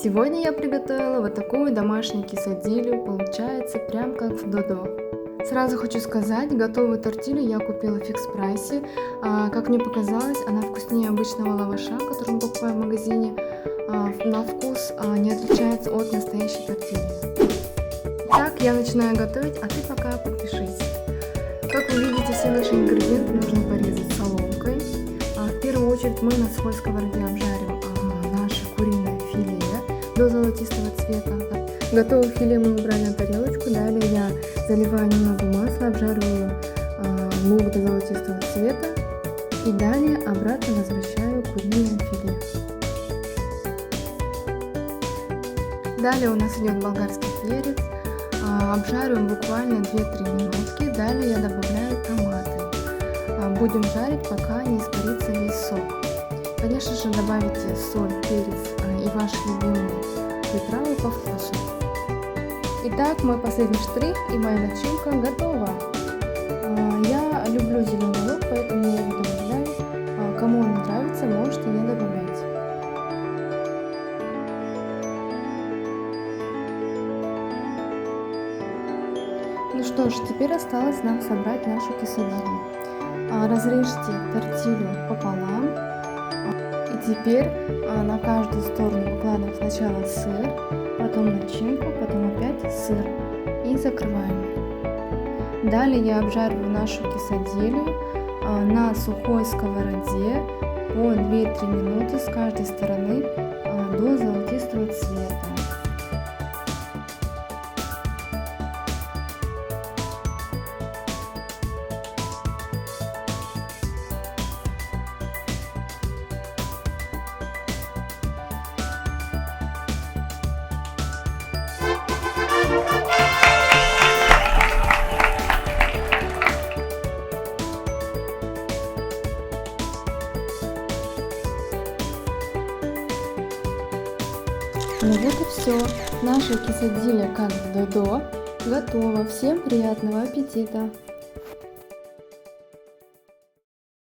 Сегодня я приготовила вот такую домашнюю кисадилью, получается прям как в Додо. Сразу хочу сказать, готовую тортилью я купила в фикс прайсе. Как мне показалось, она вкуснее обычного лаваша, который мы покупаем в магазине. На вкус не отличается от настоящей тортильи. Итак, я начинаю готовить, а ты пока подпишись. Как вы видите, все наши ингредиенты нужно порезать соломкой. В первую очередь мы на сухой сковороде обжарим наше куриное филе до золотистого цвета. Готовое филе мы убрали на тарелочку. Далее я заливаю немного масла, обжариваю лук до золотистого цвета. И далее обратно возвращаю куриное филе. Далее у нас идет болгарский перец. Обжариваем буквально 2-3 минутки. Далее я добавляю томаты. Будем жарить, пока не испарится весь сок. Конечно же, добавите соль, перец и ваши любимые приправы по вкусу. Итак, мой последний штрих и моя начинка готова. Я люблю зеленый лук, поэтому я его добавляю. Кому он нравится, можете не добавлять. Ну что ж, теперь осталось нам собрать нашу кисадилью. Разрежьте тортилью пополам. И теперь на каждую сторону выкладываем сначала сыр, потом начинку, потом опять сыр. И закрываем. Далее я обжариваю нашу кисадилью на сухой сковороде по 2-3 минуты с каждой стороны до золотистого цвета. Ну вот и все. Наша кисадилля как в Додо готова. Всем приятного аппетита!